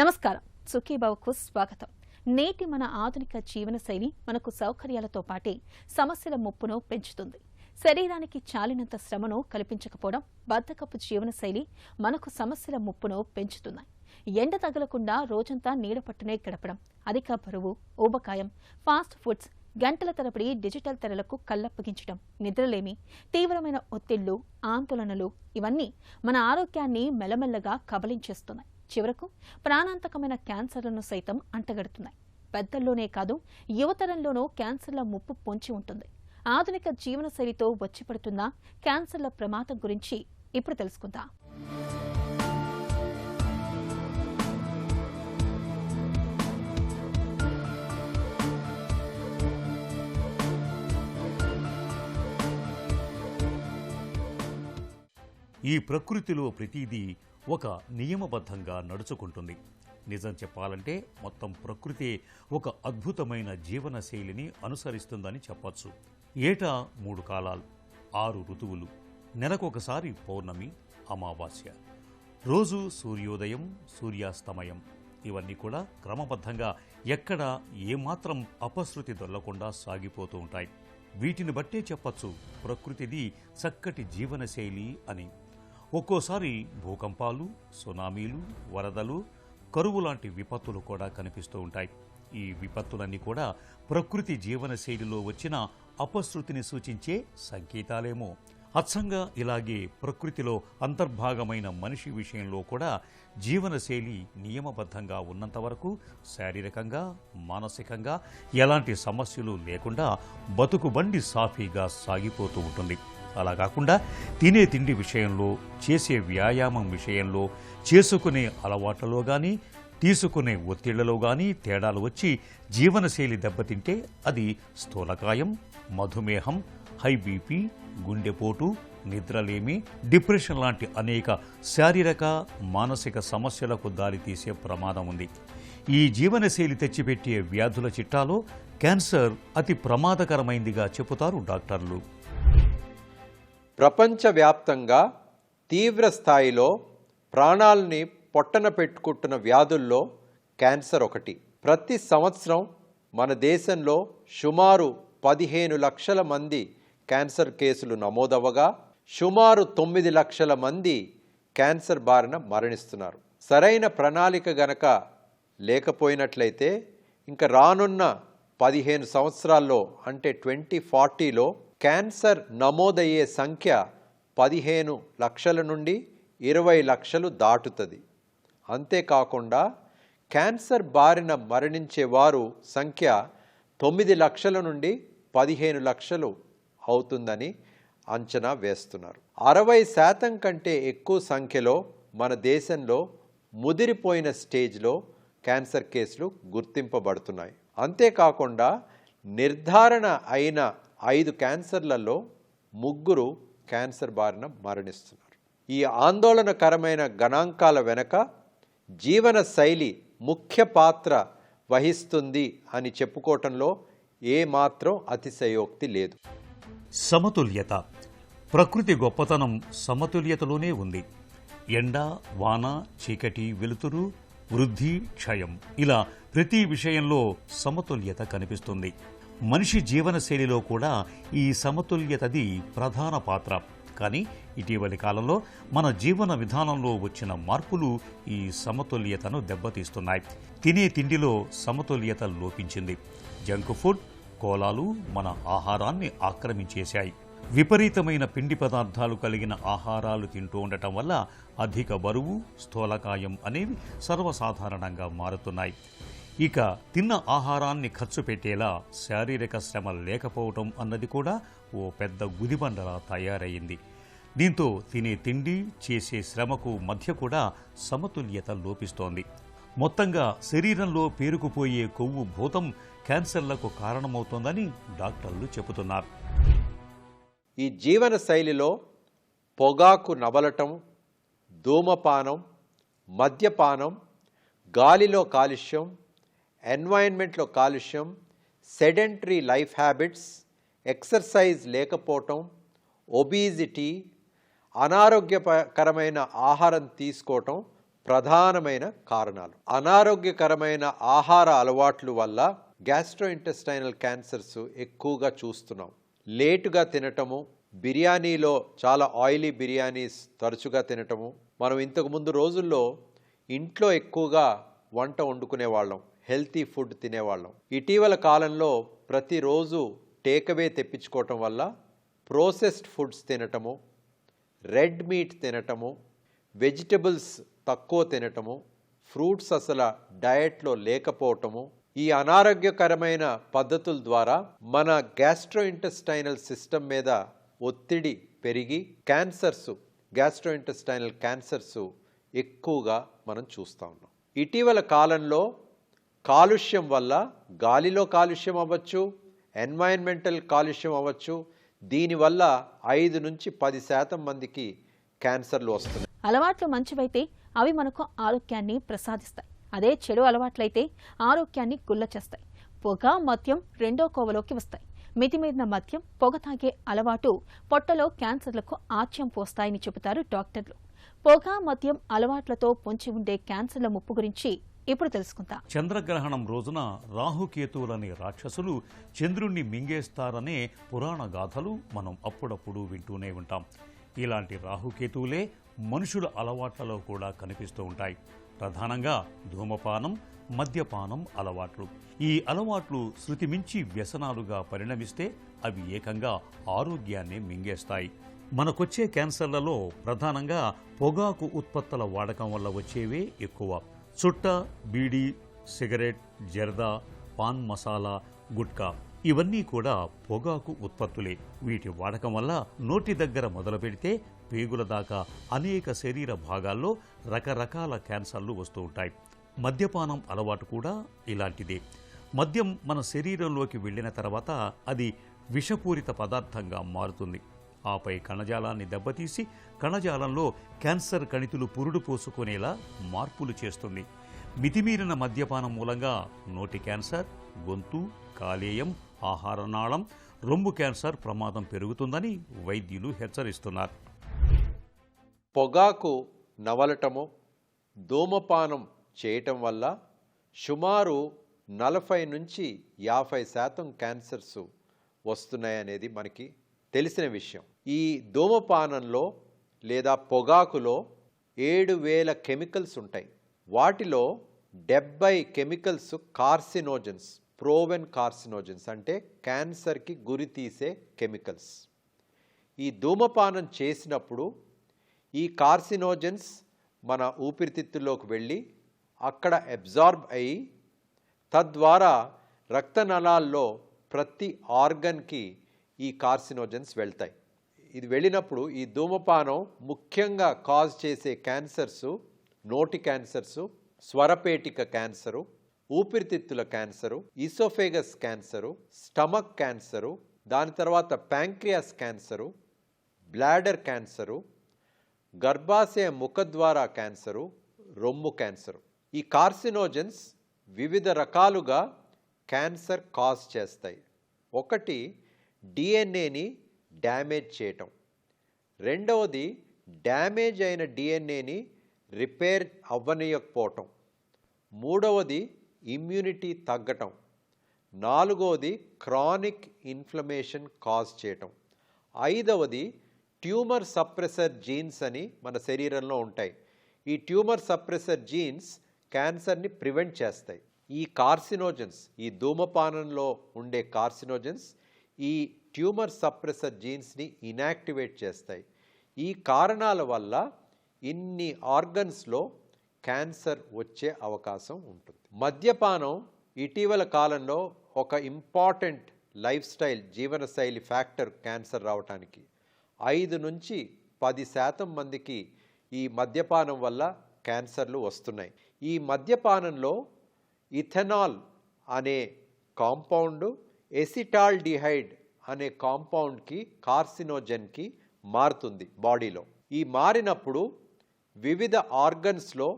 నమస్కారం. సుఖీభవకు స్వాగతం. నేటి మన ఆధునిక జీవనశైలి మనకు సౌకర్యాలతో పాటే సమస్యల ముప్పును పెంచుతుంది. శరీరానికి చాలినంత శ్రమను కల్పించకపోవడం, బద్ధకపు జీవనశైలి మనకు సమస్యల ముప్పును పెంచుతున్నాయి. ఎండ తగలకుండా రోజంతా నీడపట్టునే గడపడం, అధిక బరువు, ఊబకాయం, ఫాస్ట్ ఫుడ్స్, గంటల తరబడి డిజిటల్ తెరలకు కళ్లప్పగించడం, నిద్రలేమి, తీవ్రమైన ఒత్తిళ్లు, ఆందోళనలు ఇవన్నీ మన ఆరోగ్యాన్ని మెల్లమెల్లగా కబళించేస్తున్నాయి. చివరకు ప్రాణాంతకమైన క్యాన్సర్లను సైతం అంటగడుతున్నాయి. పెద్దల్లోనే కాదు, యువతరంలోనూ క్యాన్సర్ల ముప్పు పొంచి ఉంటుంది. ఆధునిక జీవనశైలితో వచ్చిపడుతున్న క్యాన్సర్ల ప్రమాదం గురించి ఇప్పుడు తెలుసుకుందాం. ఈ ప్రకృతిలో ప్రతిదీ ఒక నియమబద్ధంగా నడుచుకుంటుంది. నిజం చెప్పాలంటే మొత్తం ప్రకృతి ఒక అద్భుతమైన జీవనశైలిని అనుసరిస్తుందని చెప్పచ్చు. ఏటా 3 కాలాలు, 6 ఋతువులు, నెలకొకసారి పౌర్ణమి, అమావాస్య, రోజు సూర్యోదయం, సూర్యాస్తమయం, ఇవన్నీ కూడా క్రమబద్ధంగా ఎక్కడా ఏమాత్రం అపశృతి దొరలకుండా సాగిపోతూ ఉంటాయి. వీటిని బట్టే చెప్పచ్చు ప్రకృతిది చక్కటి జీవనశైలి అని. ఒక్కోసారి భూకంపాలు, సునామీలు, వరదలు, కరువు లాంటి విపత్తులు కూడా కనిపిస్తూ ఉంటాయి. ఈ విపత్తులన్నీ కూడా ప్రకృతి జీవనశైలిలో వచ్చిన అపశృతిని సూచించే సంకేతాలేమో. అచ్చంగా ఇలాగే ప్రకృతిలో అంతర్భాగమైన మనిషి విషయంలో కూడా జీవనశైలి నియమబద్ధంగా ఉన్నంత వరకు శారీరకంగా, మానసికంగా ఎలాంటి సమస్యలు లేకుండా బతుకుబండి సాఫీగా సాగిపోతూ ఉంటుంది. అలా కాకుండా తినే తిండి విషయంలో, చేసే వ్యాయామం విషయంలో, చేసుకునే అలవాట్లలో కానీ, తీసుకునే ఒత్తిళ్లలో కానీ తేడాలు వచ్చి జీవనశైలి దెబ్బతింటే అది స్థూలకాయం, మధుమేహం, హై బీపీ, గుండెపోటు, నిద్రలేమి, డిప్రెషన్ లాంటి అనేక శారీరక, మానసిక సమస్యలకు దారితీసే ప్రమాదం ఉంది. ఈ జీవనశైలి తెచ్చిపెట్టే వ్యాధుల చిట్టాలో క్యాన్సర్ అతి ప్రమాదకరమైందిగా చెబుతారు డాక్టర్లు. ప్రపంచవ్యాప్తంగా తీవ్ర స్థాయిలో ప్రాణాలని పొట్టన పెట్టుకుంటున్న వ్యాధుల్లో క్యాన్సర్ ఒకటి. ప్రతి సంవత్సరం మన దేశంలో సుమారు 15 లక్షల మంది క్యాన్సర్ కేసులు నమోదవగా సుమారు 9 లక్షల మంది క్యాన్సర్ బారిన మరణిస్తున్నారు. సరైన ప్రణాళిక గనక లేకపోయినట్లయితే ఇంకా రానున్న 15 సంవత్సరాల్లో అంటే 2040లో క్యాన్సర్ నమోదయ్యే సంఖ్య 15 లక్షల నుండి 20 లక్షలు దాటుతుంది. అంతేకాకుండా క్యాన్సర్ బారిన మరణించే వారు సంఖ్య 9 లక్షల నుండి 15 లక్షలు అవుతుందని అంచనా వేస్తున్నారు. 60% కంటే ఎక్కువ సంఖ్యలో మన దేశంలో ముదిరిపోయిన స్టేజ్లో క్యాన్సర్ కేసులు గుర్తింపబడుతున్నాయి. అంతేకాకుండా నిర్ధారణ అయిన 5 క్యాన్సర్లలో 3 క్యాన్సర్ బారిన మరణిస్తున్నారు. ఈ ఆందోళనకరమైన గణాంకాల వెనక జీవన శైలి ముఖ్య పాత్ర వహిస్తుంది అని చెప్పుకోవటంలో ఏమాత్రం అతిశయోక్తి లేదు. సమతుల్యత. ప్రకృతి గొప్పతనం సమతుల్యతలోనే ఉంది. ఎండ, వాన, చీకటి, వెలుతురు, వృద్ధి, క్షయం, ఇలా ప్రతి విషయంలో సమతుల్యత కనిపిస్తుంది. మనిషి జీవనశైలిలో కూడా ఈ సమతుల్యతది ప్రధాన పాత్ర. కానీ ఇటీవలి కాలంలో మన జీవన విధానంలో వచ్చిన మార్పులు ఈ సమతుల్యతను దెబ్బతీస్తున్నాయి. తినే తిండిలో సమతుల్యత లోపించింది. జంక్ ఫుడ్, కోలాలు మన ఆహారాన్ని ఆక్రమించేశాయి. విపరీతమైన పిండి పదార్థాలు కలిగిన ఆహారాలు తింటూ ఉండటం వల్ల అధిక బరువు, స్థూలకాయం అనేవి సర్వసాధారణంగా మారుతున్నాయి. ఇక తిన్న ఆహారాన్ని ఖర్చు పెట్టేలా శారీరక శ్రమ లేకపోవటం అన్నది కూడా ఓ పెద్ద గుదిబండలా తయారయ్యింది. దీంతో తినే తిండి, చేసే శ్రమకు మధ్య కూడా సమతుల్యత లోపిస్తోంది. మొత్తంగా శరీరంలో పేరుకుపోయే కొవ్వు భూతం క్యాన్సర్లకు కారణమవుతోందని డాక్టర్లు చెబుతున్నారు. ఈ జీవన శైలిలో పొగాకు నమలటం, ధూమపానం, మద్యపానం, గాలిలో కాలుష్యం, ఎన్వైరన్మెంట్లో కాలుష్యం, సెడెంటరీ లైఫ్ హ్యాబిట్స్, ఎక్సర్సైజ్ లేకపోవటం, ఒబీజిటీ, అనారోగ్యకరమైన ఆహారం తీసుకోవటం ప్రధానమైన కారణాలు. అనారోగ్యకరమైన ఆహార అలవాట్ల వల్ల గ్యాస్ట్రోఇంటెస్టైనల్ క్యాన్సర్స్ ఎక్కువగా చూస్తున్నాం. లేటుగా తినటము, బిర్యానీలో చాలా ఆయిలీ బిర్యానీస్ తరచుగా తినటము. మనం ఇంతకుముందు రోజుల్లో ఇంట్లో ఎక్కువగా వంట వండుకునేవాళ్ళం, హెల్తీ ఫుడ్ తినేవాళ్ళం. ఇటీవల కాలంలో ప్రతిరోజు టేక్అవే తెప్పించుకోవటం వల్ల ప్రోసెస్డ్ ఫుడ్స్ తినటము, రెడ్ మీట్ తినటము, వెజిటబుల్స్ తక్కువ తినటము, ఫ్రూట్స్ అసలు డయట్లో లేకపోవటము, ఈ అనారోగ్యకరమైన పద్ధతుల ద్వారా మన గ్యాస్ట్రోఇంటెస్టైనల్ సిస్టమ్ మీద ఒత్తిడి పెరిగి గ్యాస్ట్రోఇంటెస్టైనల్ క్యాన్సర్స్ ఎక్కువగా మనం చూస్తూ ఉన్నాం. ఇటీవల కాలంలో కాలుష్యం వల్ల గాలిలో కాలుష్యం అవ్వచ్చు, ఎన్వైరన్మెంటల్ కాలుష్యం అవ్వచ్చు, దీనివల్ల 5 నుంచి 10% మందికి క్యాన్సర్లు వస్తున్నాయి. అలవాట్లు మంచివైతే అవి మనకు ఆరోగ్యాన్ని ప్రసాదిస్తాయి. అదే చెడు అలవాట్లయితే ఆరోగ్యాన్ని గుల్లచేస్తాయి. పొగ, మద్యం రెండో కోవలోకి వస్తాయి. మితిమీరిన మద్యం, పొగ తాగే అలవాటు పొట్టలో క్యాన్సర్లకు ఆచ్యం పోస్తాయని చెబుతారు డాక్టర్లు. పొగ, మద్యం అలవాట్లతో పొంచి ఉండే క్యాన్సర్ల ముప్పు గురించి ఇప్పుడు తెలుసుకుందాం. చంద్రగ్రహణం రోజున రాహుకేతువులనే రాక్షసులు చంద్రుణ్ణి మింగేస్తారనే పురాణ గాథలు మనం అప్పుడప్పుడు వింటూనే ఉంటాం. ఇలాంటి రాహుకేతువులే మనుషుల అలవాట్లలో కూడా కనిపిస్తూ ఉంటాయి. ప్రధానంగా ధూమపానం, మద్యపానం అలవాట్లు. ఈ అలవాట్లు శృతిమించి వ్యసనాలుగా పరిణమిస్తే అవి ఏకంగా ఆరోగ్యాన్ని మింగేస్తాయి. మనకొచ్చే క్యాన్సర్లలో ప్రధానంగా పొగాకు ఉత్పత్తుల వాడకం వల్ల వచ్చేవే ఎక్కువ. చుట్ట, బీడీ, సిగరెట్, జర్దా, పాన్ మసాలా, గుట్కా ఇవన్నీ కూడా పొగాకు ఉత్పత్తులే. వీటి వాడకం వల్ల నోటి దగ్గర మొదలు పెడితే పేగుల దాకా అనేక శరీర భాగాల్లో రకరకాల క్యాన్సర్లు వస్తూ ఉంటాయి. మద్యపానం అలవాటు కూడా ఇలాంటిదే. మద్యం మన శరీరంలోకి వెళ్ళిన తర్వాత అది విషపూరిత పదార్థంగా మారుతుంది. ఆపై కణజాలాన్ని దెబ్బతీసి కణజాలంలో క్యాన్సర్ కణితులు పురుడు పోసుకునేలా మార్పులు చేస్తుంది. మితిమీరిన మద్యపానం మూలంగా నోటి క్యాన్సర్, గొంతు, కాలేయం, ఆహారనాళం, రొమ్ము క్యాన్సర్ ప్రమాదం పెరుగుతుందని వైద్యులు హెచ్చరిస్తున్నారు. పొగాకు నవలటము, ధూమపానం చేయటం వల్ల సుమారు 40 నుంచి 50% క్యాన్సర్స్ వస్తున్నాయనేది మనకి తెలిసిన విషయం. ఈ ధూమపానంలో లేదా పొగాకులో 7,000 కెమికల్స్ ఉంటాయి. వాటిలో 70 కెమికల్స్ కార్సినోజన్స్, ప్రోవెన్ కార్సినోజన్స్ అంటే క్యాన్సర్కి గురి తీసే కెమికల్స్. ఈ ధూమపానం చేసినప్పుడు ఈ కార్సినోజన్స్ మన ఊపిరితిత్తుల్లోకి వెళ్ళి అక్కడ అబ్జార్బ్ అయ్యి తద్వారా రక్తనాళాల్లో ప్రతి ఆర్గన్కి ఈ కార్సినోజన్స్ వెళ్తాయి. ఇది వెళ్ళినప్పుడు ఈ ధూమపానం ముఖ్యంగా కాజ్ చేసే క్యాన్సర్స్ నోటి క్యాన్సర్సు, స్వరపేటిక క్యాన్సరు, ఊపిరితిత్తుల cancer, esophagus cancer, stomach cancer, దాని తర్వాత ప్యాంక్రియాస్ క్యాన్సరు, బ్లాడర్ క్యాన్సరు, గర్భాశయ ముఖద్వార క్యాన్సరు, రొమ్ము క్యాన్సరు. ఈ కార్సినోజన్స్ వివిధ రకాలుగా క్యాన్సర్ కాజ్ చేస్తాయి. ఒకటి డిఎన్ఏని డ్యామేజ్ చేయటం, రెండవది డ్యామేజ్ అయిన డిఎన్ఏని రిపేర్ అవ్వనీయకపోవటం, మూడవది ఇమ్యూనిటీ తగ్గటం, నాలుగవది క్రానిక్ ఇన్ఫ్లమేషన్ కాజ్ చేయటం, ఐదవది ట్యూమర్ సప్రెసర్ జీన్స్ అని మన శరీరంలో ఉంటాయి. ఈ ట్యూమర్ సప్రెసర్ జీన్స్ క్యాన్సర్ని ప్రివెంట్ చేస్తాయి. ఈ కార్సినోజన్స్, ఈ ధూమపానంలో ఉండే కార్సినోజన్స్ ఈ ట్యూమర్ సప్రెసర్ జీన్స్ని ఇనాక్టివేట్ చేస్తాయి. ఈ కారణాల వల్ల ఇన్ని ఆర్గన్స్లో క్యాన్సర్ వచ్చే అవకాశం ఉంటుంది. మద్యపానం ఇటీవల కాలంలో ఒక ఇంపార్టెంట్ లైఫ్ స్టైల్, జీవనశైలి ఫ్యాక్టర్ క్యాన్సర్ రావటానికి. 5 నుంచి 10% మందికి ఈ మద్యపానం వల్ల క్యాన్సర్లు వస్తున్నాయి. ఈ మద్యపానంలో ఇథెనాల్ అనే కాంపౌండ్ ఎసిటాల్డిహైడ్ అనే కాంపౌండ్కి కార్సినోజన్కి మారుతుంది బాడీలో. ఈ మారినప్పుడు వివిధ ఆర్గన్స్లో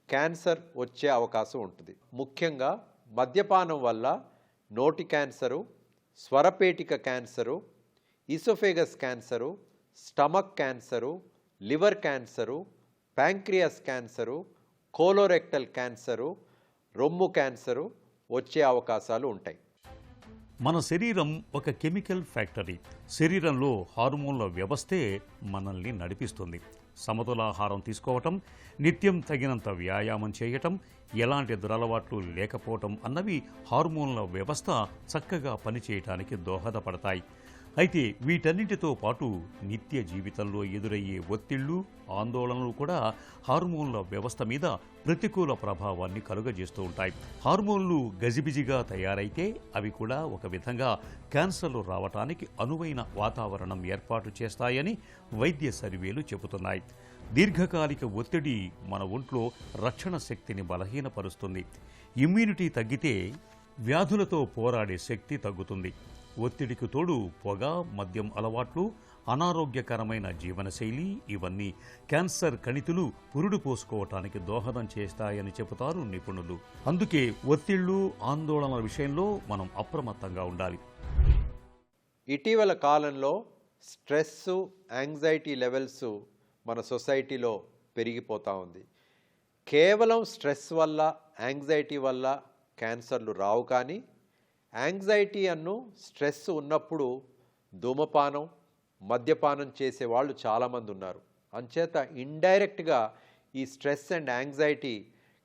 క్యాన్సర్ వచ్చే అవకాశం ఉంటుంది. ముఖ్యంగా మద్యపానం వల్ల నోటి క్యాన్సరు, స్వరపేటిక cancer, esophagus cancer, stomach cancer, liver cancer, pancreas cancer, colorectal cancer, రొమ్ము క్యాన్సరు వచ్చే అవకాశాలు ఉంటాయి. మన శరీరం ఒక కెమికల్ ఫ్యాక్టరీ. శరీరంలో హార్మోన్ల వ్యవస్థే మనల్ని నడిపిస్తుంది. సమతులాహారం తీసుకోవటం, నిత్యం తగినంత వ్యాయామం చేయటం, ఎలాంటి దురలవాట్లు లేకపోవటం అన్నవి హార్మోన్ల వ్యవస్థ చక్కగా పనిచేయటానికి దోహదపడతాయి. అయితే వీటన్నిటితో పాటు నిత్య జీవితంలో ఎదురయ్యే ఒత్తిళ్లు, ఆందోళనలు కూడా హార్మోన్ల వ్యవస్థ మీద ప్రతికూల ప్రభావాన్ని కలుగజేస్తూ ఉంటాయి. హార్మోన్లు గజిబిజిగా తయారైతే అవి కూడా ఒక విధంగా క్యాన్సర్లు రావటానికి అనువైన వాతావరణం ఏర్పాటు చేస్తాయని వైద్య సర్వేలు చెబుతున్నాయి. దీర్ఘకాలిక ఒత్తిడి మన ఒంట్లో రక్షణ శక్తిని బలహీనపరుస్తుంది. ఇమ్యూనిటీ తగ్గితే వ్యాధులతో పోరాడే శక్తి తగ్గుతుంది. ఒత్తిడికి తోడు పొగ, మద్యం అలవాట్లు, అనారోగ్యకరమైన జీవనశైలి ఇవన్నీ క్యాన్సర్ కణితులు పురుడు పోసుకోవటానికి దోహదం చేస్తాయని చెబుతారు నిపుణులు. అందుకే ఒత్తిళ్లు, ఆందోళనల విషయంలో మనం అప్రమత్తంగా ఉండాలి. ఇటీవల కాలంలో స్ట్రెస్, యాంగ్జైటీ లెవెల్స్ మన సొసైటీలో పెరిగిపోతూ ఉంది. కేవలం స్ట్రెస్ వల్ల, యాంగ్జైటీ వల్ల క్యాన్సర్లు రావు. కానీ యాంగ్జైటీ స్ట్రెస్ ఉన్నప్పుడు ధూమపానం, మద్యపానం చేసే వాళ్ళు చాలామంది ఉన్నారు. అంచేత ఇండైరెక్ట్గా ఈ స్ట్రెస్ అండ్ యాంగ్జైటీ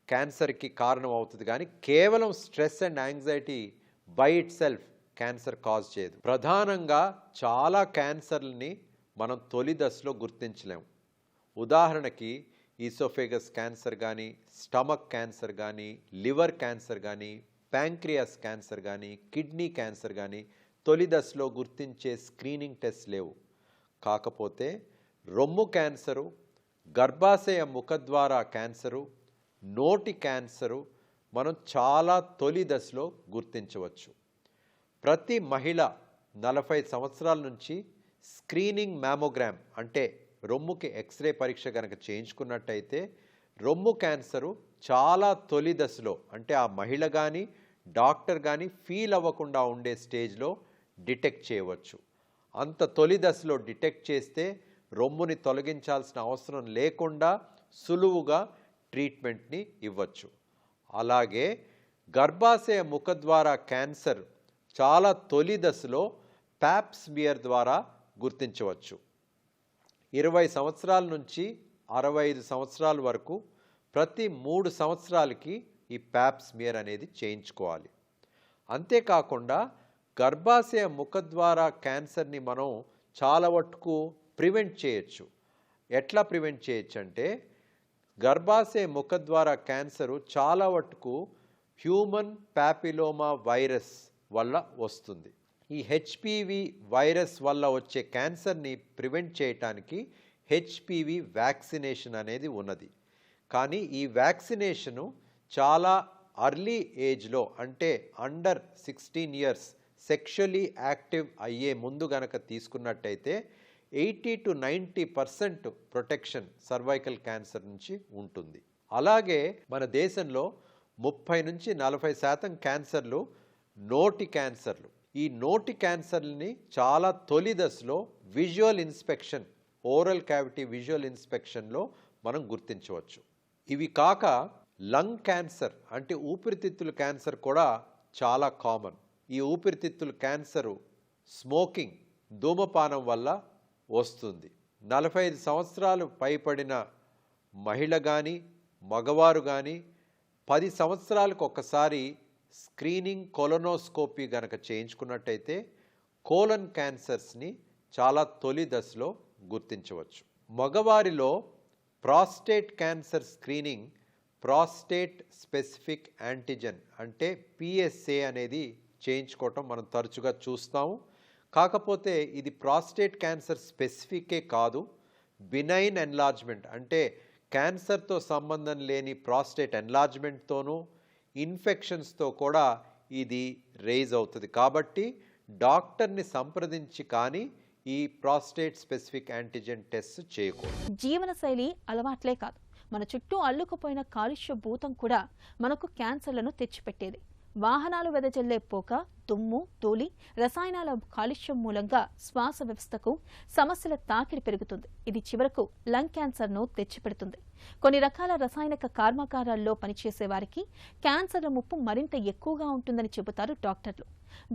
క్యాన్సర్కి కారణం అవుతుంది. కానీ కేవలం stress and anxiety by it self cancer cause చేయదు. ప్రధానంగా చాలా క్యాన్సర్లని మనం తొలి దశలో గుర్తించలేము. ఉదాహరణకి ఈసోఫేగస్ క్యాన్సర్ కానీ, స్టమక్ క్యాన్సర్ కానీ, లివర్ క్యాన్సర్ కానీ, ప్యాంక్రియాస్ క్యాన్సర్ కానీ, కిడ్నీ క్యాన్సర్ కానీ తొలి దశలో గుర్తించే స్క్రీనింగ్ టెస్ట్ లేవు. కాకపోతే రొమ్ము క్యాన్సరు, గర్భాశయ ముఖద్వార క్యాన్సరు, నోటి క్యాన్సరు మనం చాలా తొలి దశలో గుర్తించవచ్చు. ప్రతి మహిళ 40 సంవత్సరాల నుంచి స్క్రీనింగ్ మ్యామోగ్రామ్ అంటే రొమ్ముకి ఎక్స్రే పరీక్ష కనుక చేయించుకున్నట్టయితే రొమ్ము క్యాన్సరు చాలా తొలి దశలో, అంటే ఆ మహిళ కానీ డాక్టర్ కానీ ఫీల్ అవ్వకుండా ఉండే స్టేజ్లో డిటెక్ట్ చేయవచ్చు. అంత తొలి దశలో డిటెక్ట్ చేస్తే రొమ్ముని తొలగించాల్సిన అవసరం లేకుండా సులువుగా ట్రీట్మెంట్ని ఇవ్వచ్చు. అలాగే గర్భాశయ ముఖద్వార క్యాన్సర్ చాలా తొలి దశలో ప్యాప్ స్మియర్ ద్వారా గుర్తించవచ్చు. 20 సంవత్సరాల నుంచి 65 సంవత్సరాల వరకు ప్రతి 3 సంవత్సరాలకి ఈ ప్యాప్ స్మియర్ అనేది చేయించుకోవాలి. అంతేకాకుండా గర్భాశయ ముఖద్వార క్యాన్సర్ని మనం చాలా వరకు ప్రివెంట్ చేయొచ్చు. ఎట్లా ప్రివెంట్ చేయొచ్చు అంటే గర్భాశయ ముఖద్వార క్యాన్సరు చాలా వరకు హ్యూమన్ ప్యాపిలోమా వైరస్ వల్ల వస్తుంది. ఈ హెచ్పివి వైరస్ వల్ల వచ్చే క్యాన్సర్ని ప్రివెంట్ చేయటానికి హెచ్పివి వ్యాక్సినేషన్ అనేది ఉన్నది. కానీ ఈ వ్యాక్సినేషను చాలా అర్లీ ఏజ్లో, అంటే అండర్ 16 ఇయర్స్ సెక్షువలీ యాక్టివ్ అయ్యే ముందు గనక తీసుకున్నట్టయితే 80 to 90% ప్రొటెక్షన్ సర్వైకల్ క్యాన్సర్ నుంచి ఉంటుంది. అలాగే మన దేశంలో 30 నుంచి 40% క్యాన్సర్లు నోటి క్యాన్సర్లు. ఈ నోటి క్యాన్సర్ని చాలా తొలి దశలో visual inspection, oral cavity visual ఇన్స్పెక్షన్లో మనం గుర్తించవచ్చు. ఇవి కాక లంగ్ క్యాన్సర్ అంటే ఊపిరితిత్తుల క్యాన్సర్ కూడా చాలా కామన్. ఈ ఊపిరితిత్తుల క్యాన్సరు స్మోకింగ్, ధూమపానం వల్ల వస్తుంది. 45 సంవత్సరాలు పైబడిన మహిళ కానీ మగవారు కానీ 10 సంవత్సరాలకు ఒకసారి స్క్రీనింగ్ కొలనోస్కోపీ గనక చేయించుకున్నట్టయితే కోలన్ క్యాన్సర్స్ని చాలా తొలి దశలో గుర్తించవచ్చు. మగవారిలో prostate cancer screening prostate specific antigen అంటే పిఎస్ఏ అనేది చేయించుకోవటం మనం తరచుగా చూస్తాము. కాకపోతే ఇది ప్రాస్టేట్ క్యాన్సర్ స్పెసిఫికే కాదు, బినైన్ ఎన్లార్జ్మెంట్ అంటే క్యాన్సర్తో సంబంధం లేని ప్రాస్టేట్ ఎన్లార్జ్మెంట్తోనూ ఇన్ఫెక్షన్స్తో కూడా ఇది రేజ్ అవుతుంది. కాబట్టి డాక్టర్ని సంప్రదించి కానీ ఈ ప్రాస్టేట్ స్పెసిఫిక్ యాంటిజెన్ టెస్ట్ చేయకూడదు. జీవనశైలి అలవాట్లే కాదు, మన చుట్టూ అల్లుకుపోయిన కాలుష్య భూతం కూడా మనకు క్యాన్సర్లను తెచ్చిపెట్టేది. వాహనాలు వెదజల్లే పొగ, దుమ్ము, ధూళి, రసాయనాల కాలుష్యం మూలంగా శ్వాస వ్యవస్థకు సమస్యల తాకిడి పెరుగుతుంది. ఇది చివరకు లంగ్ క్యాన్సర్ను తెచ్చిపెడుతుంది. కొన్ని రకాల రసాయనిక కర్మాగారాల్లో పనిచేసే వారికి క్యాన్సర్ల ముప్పు మరింత ఎక్కువగా ఉంటుందని చెబుతారు డాక్టర్లు.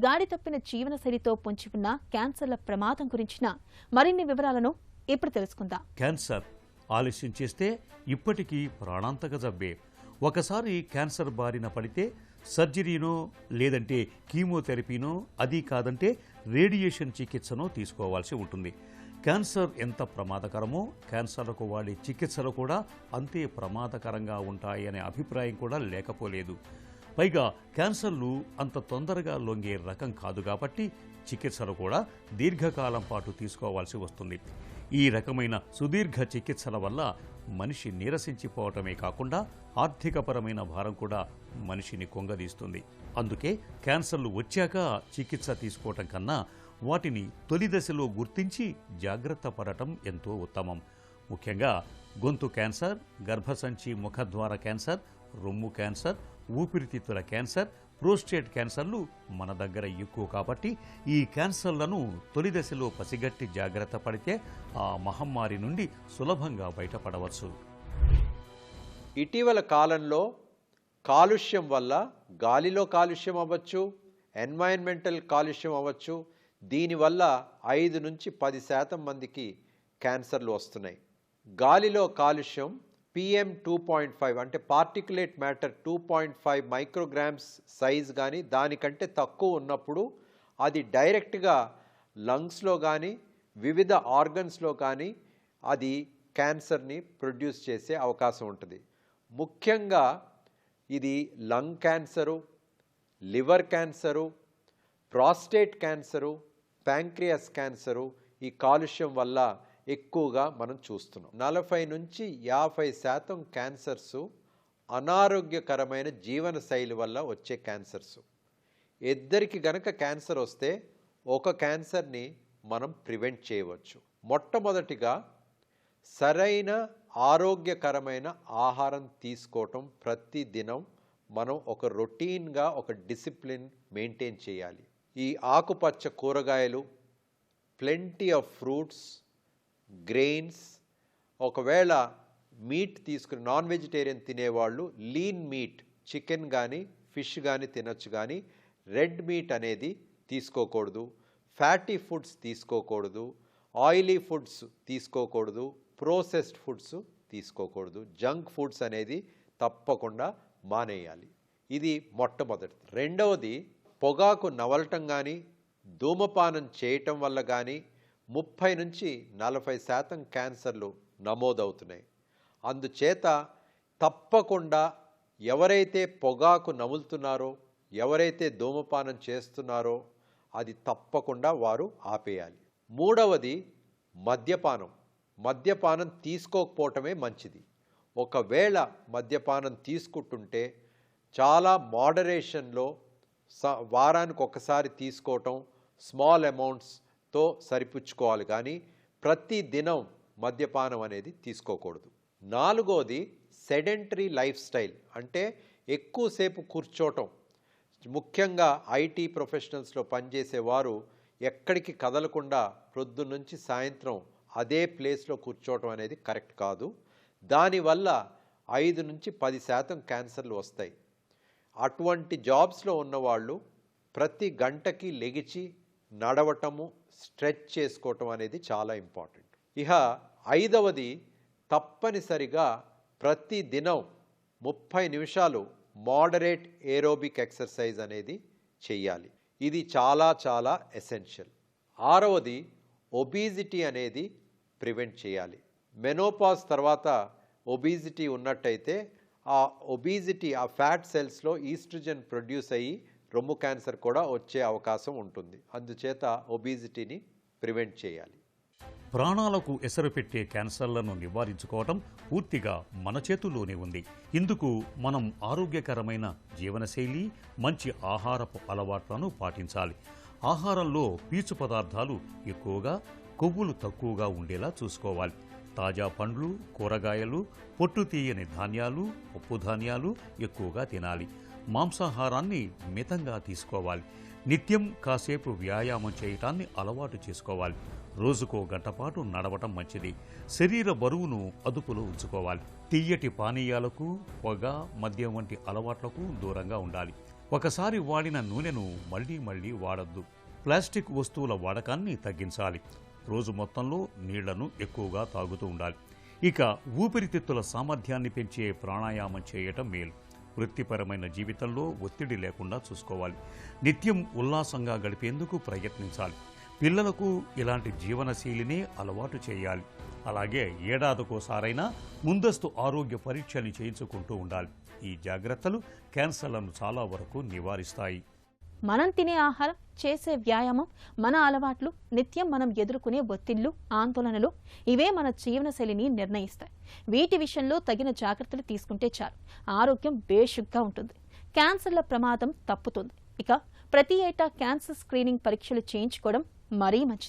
గాడి తప్పిన జీవనశైలితో పొంచి ఉన్న క్యాన్సర్ల ప్రమాదం గురించిన మరిన్ని వివరాలను ఇప్పుడు తెలుసుకుందాం. క్యాన్సర్ ఆలస్యం చేస్తే ఇప్పటికీ ప్రాణాంతక జబ్బే. ఒకసారి క్యాన్సర్ బారిన పడితే సర్జరీనో లేదంటే కీమోథెరపీనో, అది కాదంటే రేడియేషన్ చికిత్సనో తీసుకోవాల్సి ఉంటుంది. క్యాన్సర్ ఎంత ప్రమాదకరమో క్యాన్సర్లకు వాడే చికిత్సలు కూడా అంతే ప్రమాదకరంగా ఉంటాయనే అభిప్రాయం కూడా లేకపోలేదు. పైగా క్యాన్సర్లు అంత తొందరగా లొంగే రకం కాదు కాబట్టి చికిత్సలు కూడా దీర్ఘకాలం పాటు తీసుకోవాల్సి వస్తుంది. ఈ రకమైన సుదీర్ఘ చికిత్సల వల్ల మనిషి నీరసించిపోవటమే కాకుండా ఆర్థికపరమైన భారం కూడా మనిషిని కుంగదీస్తుంది. అందుకే క్యాన్సర్లు వచ్చాక చికిత్స తీసుకోవటం కన్నా వాటిని తొలి దశలో గుర్తించి జాగ్రత్త పడటం ఎంతో ఉత్తమం. ముఖ్యంగా గొంతు క్యాన్సర్, గర్భసంచి ముఖద్వార క్యాన్సర్, రొమ్ము క్యాన్సర్, ఊపిరితిత్తుల క్యాన్సర్, ప్రోస్టేట్ క్యాన్సర్లు మన దగ్గర ఎక్కువ కాబట్టి ఈ క్యాన్సర్లను తొలి దశలో పసిగట్టి జాగ్రత్త పడితే ఆ మహమ్మారి నుండి సులభంగా బయటపడవచ్చు. ఇటీవల కాలంలో కాలుష్యం వల్ల గాలిలో కాలుష్యం అవ్వచ్చు, ఎన్వైరన్మెంటల్ కాలుష్యం అవ్వచ్చు, దీనివల్ల 5 నుంచి 10% మందికి క్యాన్సర్లు వస్తున్నాయి. గాలిలో కాలుష్యం PM 2.5 అంటే పార్టికులేట్ మ్యాటర్ 2.5 మైక్రోగ్రామ్స్ సైజ్ కానీ దానికంటే తక్కువ ఉన్నప్పుడు అది డైరెక్ట్గా లంగ్స్లో కానీ వివిధ ఆర్గన్స్లో కానీ అది క్యాన్సర్ని ప్రొడ్యూస్ చేసే అవకాశం ఉంటుంది. ముఖ్యంగా ఇది lung cancer, liver cancer, prostate cancer, pancreas cancer ఈ కాలుష్యం వల్ల ఎక్కువగా మనం చూస్తున్నాం. 40 నుంచి 50% క్యాన్సర్సు అనారోగ్యకరమైన జీవన శైలి వల్ల వచ్చే క్యాన్సర్సు. ఇద్దరికి గనక క్యాన్సర్ వస్తే ఒక క్యాన్సర్ని మనం ప్రివెంట్ చేయవచ్చు. మొట్టమొదటిగా సరైన ఆరోగ్యకరమైన ఆహారం తీసుకోవటం ప్రతి దినం మనం ఒక రొటీన్గా ఒక డిసిప్లిన్ మెయింటైన్ చేయాలి. ఈ ఆకుపచ్చ కూరగాయలు, ప్లెంటీ ఆఫ్ ఫ్రూట్స్, గ్రెయిన్స్, ఒకవేళ మీట్ తీసుకుని నాన్ వెజిటేరియన్ తినేవాళ్ళు లీన్ మీట్, చికెన్ కానీ ఫిష్ కానీ తినొచ్చు, కానీ రెడ్ మీట్ అనేది తీసుకోకూడదు. ఫ్యాటీ ఫుడ్స్ తీసుకోకూడదు, ఆయిలీ ఫుడ్స్ తీసుకోకూడదు, ప్రోసెస్డ్ ఫుడ్స్ తీసుకోకూడదు, జంక్ ఫుడ్స్ అనేది తప్పకుండా మానేయాలి. ఇది మొట్టమొదటిది. రెండవది, పొగాకు నవలటం కానీ ధూమపానం చేయటం వల్ల కానీ 30 నుంచి 40% క్యాన్సర్లు నమోదవుతున్నాయి. అందుచేత తప్పకుండా ఎవరైతే పొగాకు నములుతున్నారో, ఎవరైతే ధూమపానం చేస్తున్నారో అది తప్పకుండా వారు ఆపేయాలి. మూడవది మద్యపానం. మద్యపానం తీసుకోకపోవటమే మంచిది. ఒకవేళ మద్యపానం తీసుకుంటుంటే చాలా మోడరేషన్లో వారానికి ఒకసారి తీసుకోవటం, స్మాల్ అమౌంట్స్తో సరిపుచ్చుకోవాలి, కానీ ప్రతి దినం మద్యపానం అనేది తీసుకోకూడదు. నాలుగోది సెడెంటరీ లైఫ్ స్టైల్, అంటే ఎక్కువసేపు కూర్చోవటం. ముఖ్యంగా ఐటీ ప్రొఫెషనల్స్లో పనిచేసేవారు ఎక్కడికి కదలకుండా ప్రొద్దున నుంచి సాయంత్రం అదే ప్లేస్లో కూర్చోవటం అనేది కరెక్ట్ కాదు. దానివల్ల 5 నుంచి 10% క్యాన్సర్లు వస్తాయి. అటువంటి జాబ్స్లో ఉన్నవాళ్ళు ప్రతి గంటకి లెగిచి నడవటము, స్ట్రెచ్ చేసుకోవటం అనేది చాలా ఇంపార్టెంట్. ఇక 5వది, తప్పనిసరిగా ప్రతి దినం 30 నిమిషాలు మోడరేట్ ఏరోబిక్ ఎక్సర్సైజ్ అనేది చెయ్యాలి. ఇది చాలా చాలా ఎసెన్షియల్. 6వది, ఒబీజిటీ అనేది ప్రివెంట్ చేయాలి. మెనోపాజ్ తర్వాత ఒబీజిటీ ఉన్నట్టయితే ఆ ఒబీజిటీ, ఆ ఫ్యాట్ సెల్స్లో ఈస్ట్రోజన్ ప్రొడ్యూస్ అయ్యి రొమ్ము క్యాన్సర్ కూడా వచ్చే అవకాశం ఉంటుంది. అందుచేత ఒబీజిటీని ప్రివెంట్ చేయాలి. ప్రాణాలకు ఎసరు పెట్టే క్యాన్సర్లను నివారించుకోవటం పూర్తిగా మన చేతుల్లోనే ఉంది. ఇందుకు మనం ఆరోగ్యకరమైన జీవనశైలి, మంచి ఆహారపు అలవాట్లను పాటించాలి. ఆహారంలో పీచు పదార్థాలు ఎక్కువగా, కొవ్వులు తక్కువగా ఉండేలా చూసుకోవాలి. తాజా పండ్లు, కూరగాయలు, పొట్టు తీయని ధాన్యాలు, పప్పు ధాన్యాలు ఎక్కువగా తినాలి. మాంసాహారాన్ని మితంగా తీసుకోవాలి. నిత్యం కాసేపు వ్యాయామం చేయటాన్ని అలవాటు చేసుకోవాలి. రోజుకో గంట పాటు నడవటం మంచిది. శరీర బరువును అదుపులో ఉంచుకోవాలి. తియ్యటి పానీయాలకు, పొగ, మద్యం వంటి అలవాట్లకు దూరంగా ఉండాలి. ఒకసారి వాడిన నూనెను మళ్లీ వాడొద్దు. ప్లాస్టిక్ వస్తువుల వాడకాన్ని తగ్గించాలి. రోజు మొత్తంలో నీళ్లను ఎక్కువగా తాగుతూ ఉండాలి. ఇక ఊపిరితిత్తుల సామర్థ్యాన్ని పెంచే ప్రాణాయామం చేయటం మేలు. వృత్తిపరమైన జీవితంలో ఒత్తిడి లేకుండా చూసుకోవాలి. నిత్యం ఉల్లాసంగా గడిపేందుకు ప్రయత్నించాలి. పిల్లలకు ఇలాంటి జీవనశైలినే అలవాటు చేయాలి. అలాగే ఏడాదికోసారైనా ముందస్తు ఆరోగ్య పరీక్షలు చేయించుకుంటూ ఉండాలి. ఈ జాగ్రత్తలు క్యాన్సర్లను చాలా వరకు నివారిస్తాయి. మనం తినే ఆహారం, చేసే వ్యాయామం, మన అలవాట్లు, నిత్యం మనం ఎదుర్కొనే ఒత్తిళ్లు, ఆందోళనలు ఇవే మన జీవనశైలిని నిర్ణయిస్తాయి. వీటి విషయంలో తగిన జాగ్రత్తలు తీసుకుంటే చాలు ఆరోగ్యం బేషుగ్గా ఉంటుంది. క్యాన్సర్ల ప్రమాదం తప్పుతుంది. ఇక ప్రతి ఏటా క్యాన్సర్ స్క్రీనింగ్ పరీక్షలు చేయించుకోవడం మరీ మంచిది.